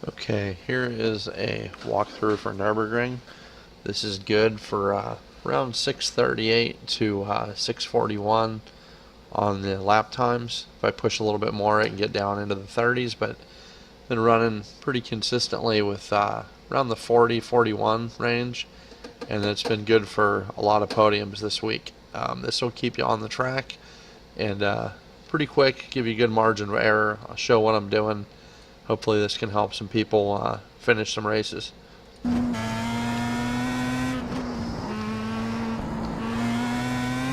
Okay, here is a walkthrough for nurburgring. This is good for around 6:38 to 6:41 on the lap times. If I push a little bit more, I can get down into the 30s, but been running pretty consistently with around the 40-41 range, and it's been good for a lot of podiums this week. This will keep you on the track and pretty quick, give you a good margin of error. I'll show what I'm doing. Hopefully this can help some people finish some races.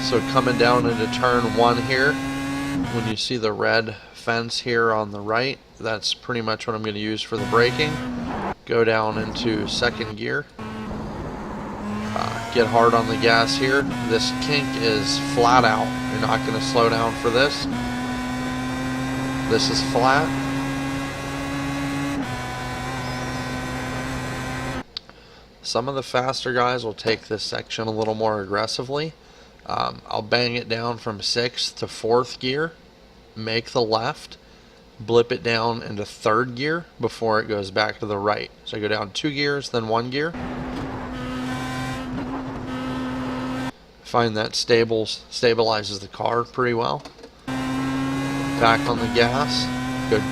So coming down into turn 1 here, when you see the red fence here on the right, that's pretty much what I'm going to use for the braking. Go down into second gear. Get hard on the gas here. This kink is flat out. You're not going to slow down for this. This is flat. Some of the faster guys will take this section a little more aggressively. I'll bang it down from 6th to 4th gear, make the left, blip it down into 3rd gear before it goes back to the right. So I go down 2 gears, then 1 gear. Find that stabilizes the car pretty well. Back on the gas. Good.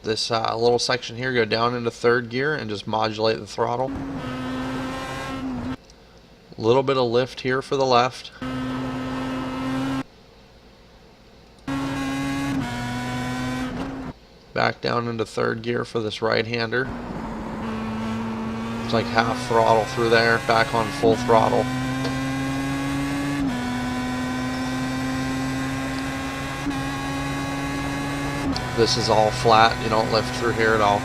This little section here, go down into 3rd gear and just modulate the throttle. A little bit of lift here for the left. Back down into 3rd gear for this right-hander. It's like half throttle through there, back on full throttle. This is all flat, you don't lift through here at all.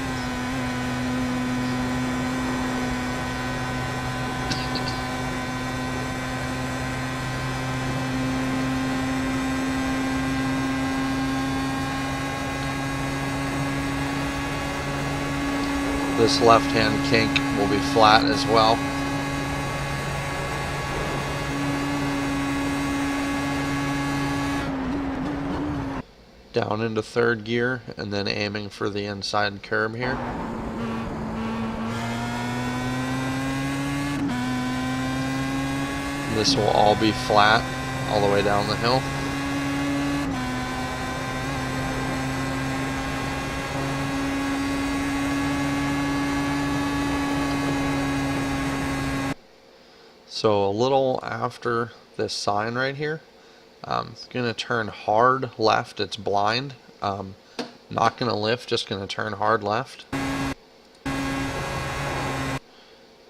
This left-hand kink will be flat as well. Down into 3rd gear and then aiming for the inside curb here. This will all be flat all the way down the hill. So a little after this sign right here, going to turn hard left. It's blind. Not going to lift, just going to turn hard left.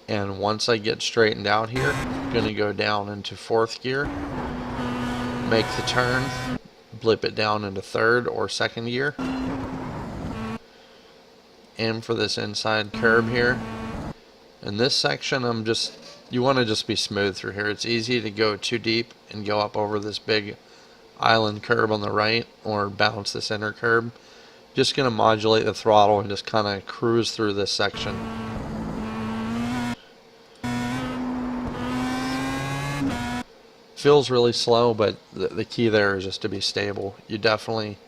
And once I get straightened out here, I'm going to go down into 4th gear, make the turn, blip it down into 3rd or 2nd gear. Aim for this inside curb here. In this section, you want to just be smooth through here. It's easy to go too deep and go up over this big island curb on the right or bounce this inner curb. Just going to modulate the throttle and just kind of cruise through this section. Feels really slow, but the key there is just to be stable. You definitely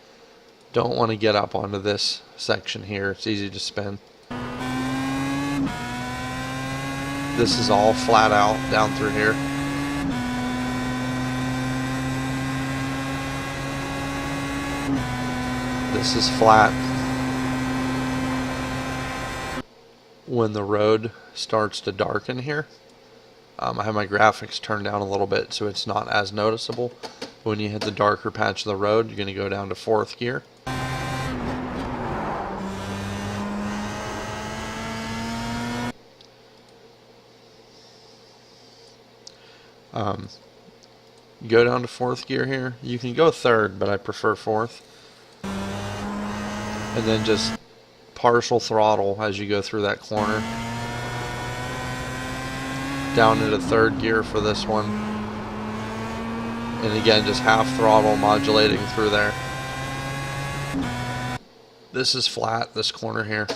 don't want to get up onto this section here. It's easy to spin. This is all flat out down through here. This is flat. When the road starts to darken here, I have my graphics turned down a little bit so it's not as noticeable. When you hit the darker patch of the road, you're going to go down to 4th gear. Go down to 4th gear here. You can go 3rd, but I prefer 4th. And then just partial throttle as you go through that corner. Down into 3rd gear for this one. And again, just half throttle modulating through there. This is flat, this corner here.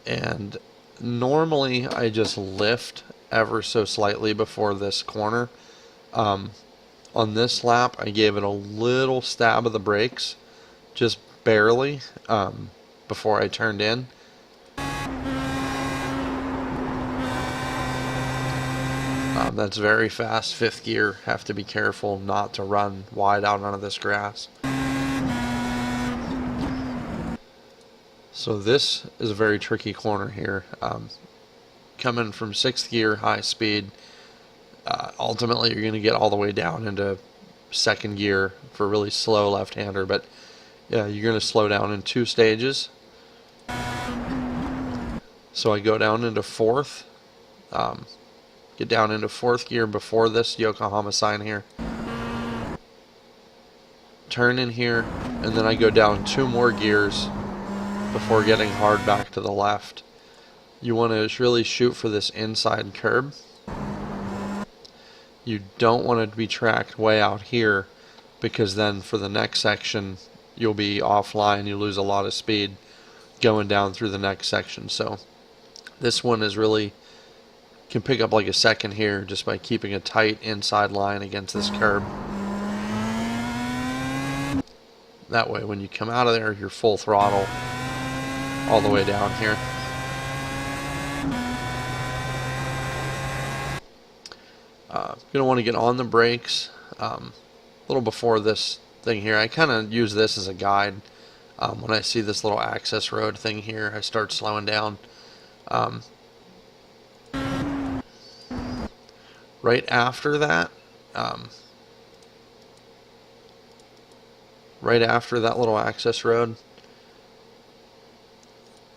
And normally I just lift ever so slightly before this corner. On this lap, I gave it a little stab of the brakes, just barely, before I turned in. That's very fast. Fifth gear, have to be careful not to run wide out onto this grass. So this is a very tricky corner here. Coming from sixth gear, high speed, ultimately you're going to get all the way down into second gear for really slow left-hander, but yeah, you're going to slow down in 2 stages. So I go down into fourth, get down into fourth gear before this Yokohama sign here, turn in here, and then I go down 2 more gears before getting hard back to the left. You want to really shoot for this inside curb. You don't want it to be tracked way out here, because then for the next section you'll be offline, you lose a lot of speed going down through the next section. So this one is really, can pick up like a second here just by keeping a tight inside line against this curb. That way when you come out of there, you're full throttle all the way down here. You're going to want to get on the brakes a little before this thing here. I kind of use this as a guide. When I see this little access road thing here, I start slowing down. Right after that, little access road,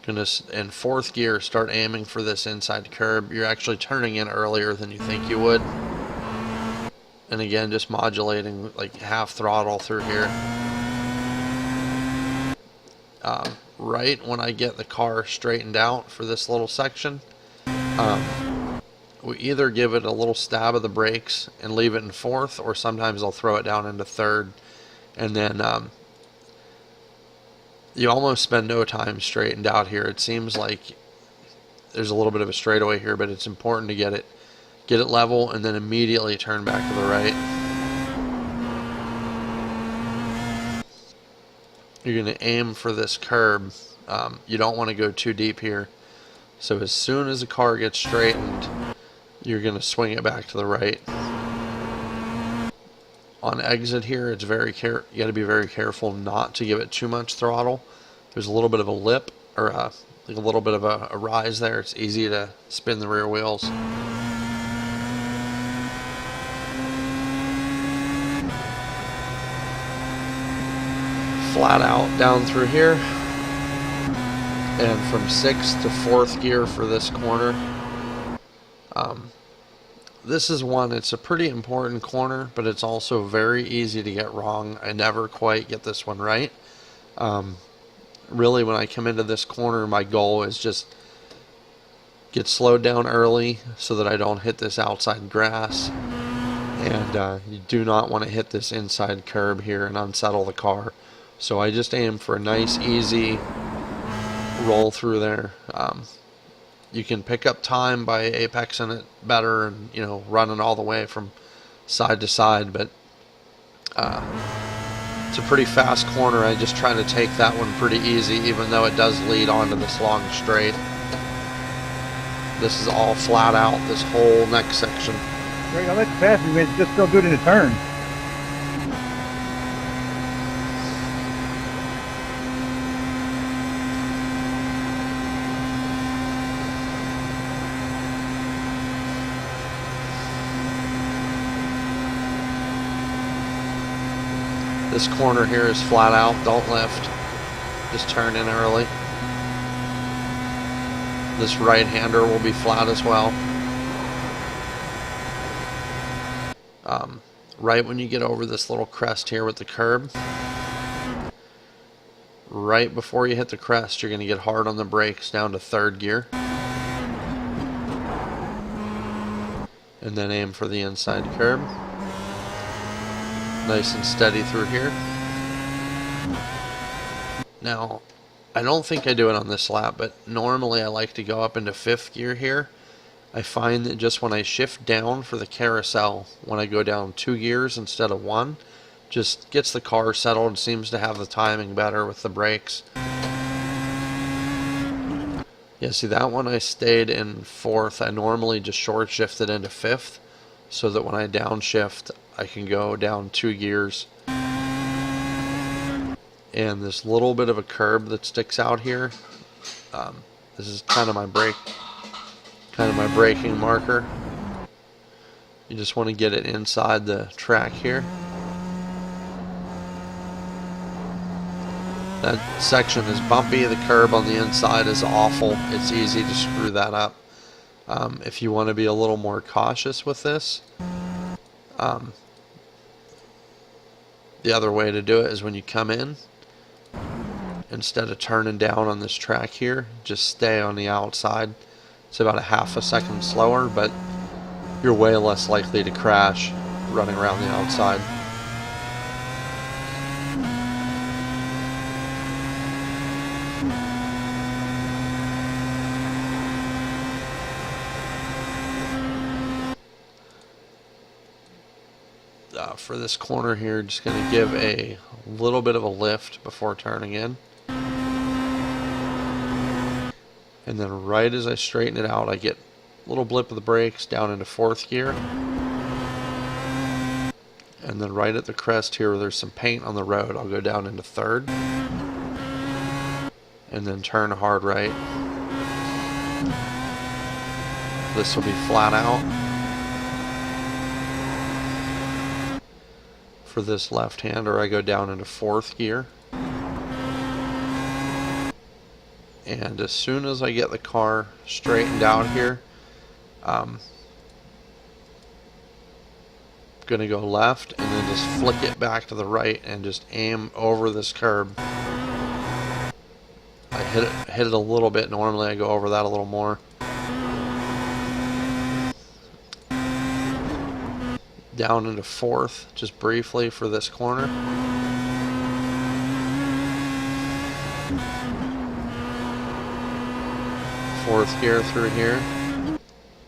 gonna, in fourth gear, start aiming for this inside curb. You're actually turning in earlier than you think you would. And again, just modulating like half throttle through here. Right when I get the car straightened out for this little section, we either give it a little stab of the brakes and leave it in fourth, or sometimes I'll throw it down into third. And then you almost spend no time straightened out here. It seems like there's a little bit of a straightaway here, but it's important to get it level and then immediately turn back to the right. You're going to aim for this curb. You don't want to go too deep here. So as soon as the car gets straightened, you're going to swing it back to the right. On exit here, it's you got to be very careful not to give it too much throttle. There's a little bit of a lip, or like a little bit of a rise there. It's easy to spin the rear wheels. Flat out down through here, and from sixth to fourth gear for this corner. This is one, it's a pretty important corner, but it's also very easy to get wrong. I never quite get this one right. Really, when I come into this corner, my goal is just get slowed down early so that I don't hit this outside grass. And you do not want to hit this inside curb here and unsettle the car. So I just aim for a nice, easy roll through there. You can pick up time by apexing it better and, you know, running all the way from side to side, but it's a pretty fast corner. I just try to take that one pretty easy, even though it does lead onto this long straight. This is all flat out, this whole next section. Greg, I let you pass me, man. It's just so good in the turn. This corner here is flat out, don't lift. Just turn in early. This right-hander will be flat as well. Right when you get over this little crest here with the curb, right before you hit the crest, you're going to get hard on the brakes down to third gear. And then aim for the inside curb. Nice and steady through here. Now, I don't think I do it on this lap, but normally I like to go up into fifth gear here I find that just when I shift down for the carousel, when I go down 2 gears instead of 1, just gets the car settled, seems to have the timing better with the brakes. Yeah, see that one I stayed in 4th. I normally just short shifted into 5th so that when I downshift I can go down 2 gears. And this little bit of a curb that sticks out here, this is kind of my braking marker. You just want to get it inside the track here. That section is bumpy. The curb on the inside is awful. It's easy to screw that up. If you want to be a little more cautious with this, the other way to do it is when you come in, instead of turning down on this track here, just stay on the outside. It's about a half a second slower, but you're way less likely to crash running around the outside. For this corner here, just going to give a little bit of a lift before turning in. And then right as I straighten it out, I get a little blip of the brakes down into 4th gear. And then right at the crest here where there's some paint on the road, I'll go down into 3rd. And then turn hard right. This will be flat out. For this left-hander, I go down into 4th gear. And as soon as I get the car straightened out here, I'm going to go left and then just flick it back to the right and just aim over this curb. I hit it a little bit. Normally I go over that a little more. Down into 4th, just briefly for this corner. Fourth gear through here,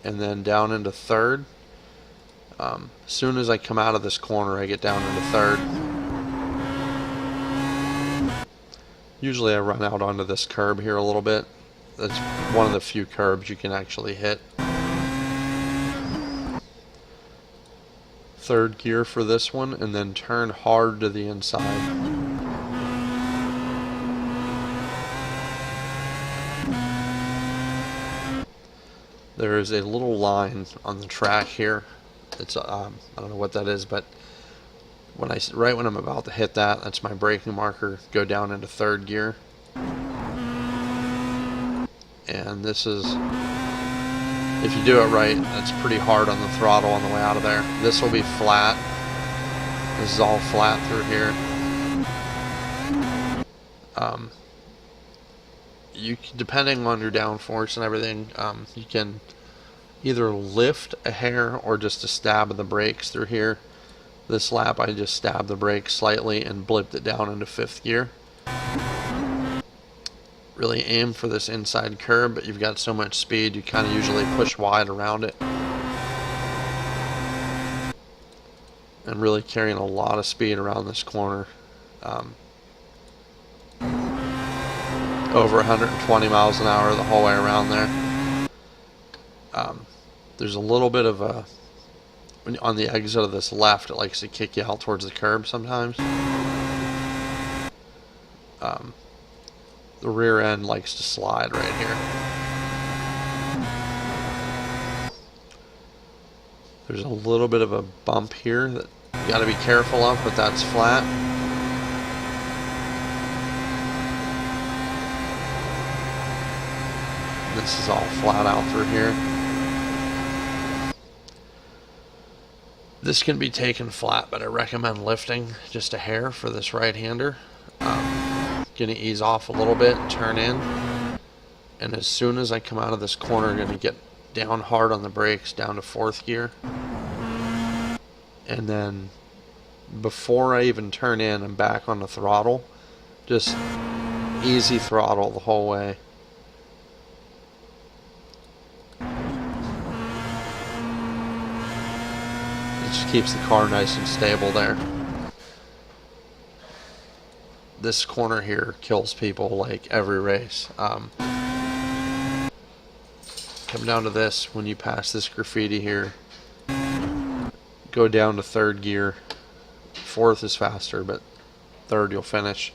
and then down into 3rd. As soon as I come out of this corner, I get down into 3rd. Usually I run out onto this curb here a little bit. That's one of the few curbs you can actually hit. 3rd gear for this one, and then turn hard to the inside. There is a little line on the track here. It's I don't know what that is, but right when I'm about to hit that, that's my braking marker. Go down into 3rd gear, and this is, if you do it right, that's pretty hard on the throttle on the way out of there. This will be flat. This is all flat through here. Depending on your downforce and everything, you can either lift a hair or just a stab of the brakes through here. This lap I just stabbed the brakes slightly and blipped it down into 5th gear. Really aim for this inside curb, but you've got so much speed you kind of usually push wide around it. And really carrying a lot of speed around this corner. Over 120 miles an hour the whole way around there. There's a little bit of a, on the exit of this left, it likes to kick you out towards the curb sometimes. The rear end likes to slide right here. There's a little bit of a bump here that you got to be careful of, but that's flat. This is all flat out through here. This can be taken flat, but I recommend lifting just a hair for this right-hander. Gonna ease off a little bit, turn in, and as soon as I come out of this corner, I'm gonna get down hard on the brakes, down to 4th gear. And then before I even turn in, I'm back on the throttle. Just easy throttle the whole way. It just keeps the car nice and stable there. This corner here kills people like every race. Come down to this, when you pass this graffiti here, go down to third gear. Fourth is faster, but third you'll finish.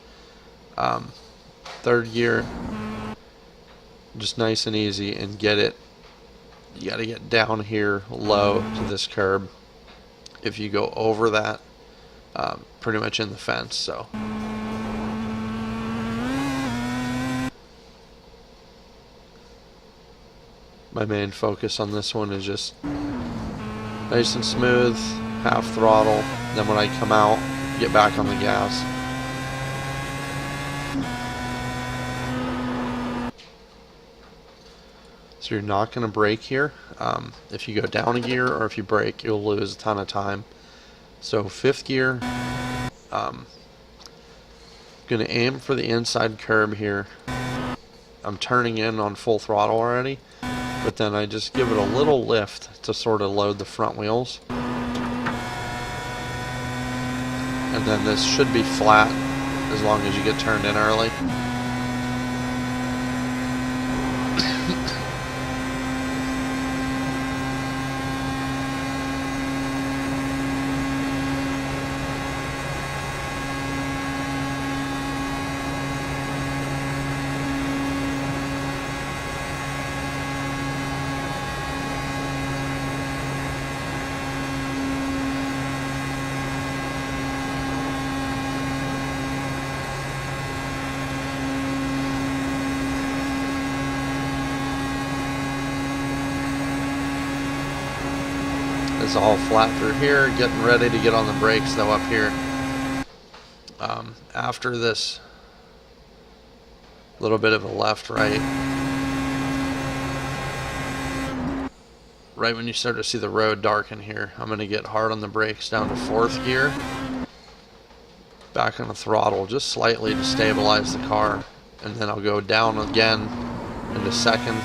Third gear, just nice and easy, and get it. You got to get down here low to this curb. If you go over that, pretty much in the fence. So my main focus on this one is just nice and smooth, half throttle. Then when I come out, get back on the gas. So you're not going to brake here. If you go down a gear or if you brake, you'll lose a ton of time. So fifth gear, going to aim for the inside curb here. I'm turning in on full throttle already, but then I just give it a little lift to sort of load the front wheels. And then this should be flat as long as you get turned in early. It's all flat through here, getting ready to get on the brakes though up here. After this little bit of a left right when you start to see the road darken here, I'm going to get hard on the brakes down to fourth gear, back on the throttle just slightly to stabilize the car, and then I'll go down again into second.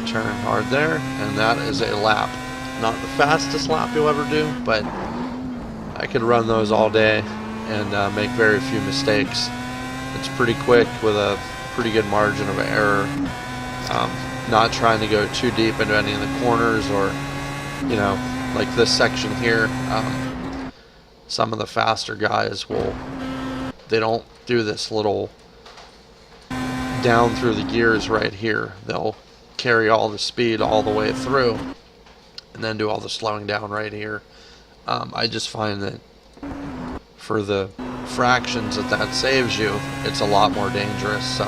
Turn hard there, and that is a lap. Not the fastest lap you'll ever do, but I could run those all day and make very few mistakes. It's pretty quick with a pretty good margin of error. Not trying to go too deep into any of the corners, or like this section here. Some of the faster guys they don't do this little down through the gears right here. They'll carry all the speed all the way through and then do all the slowing down right here. I just find that for the fractions that saves you, it's a lot more dangerous. So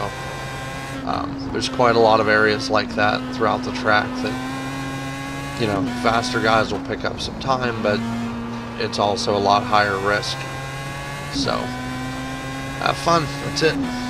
there's quite a lot of areas like that throughout the track that faster guys will pick up some time, but it's also a lot higher risk. So have fun. That's it.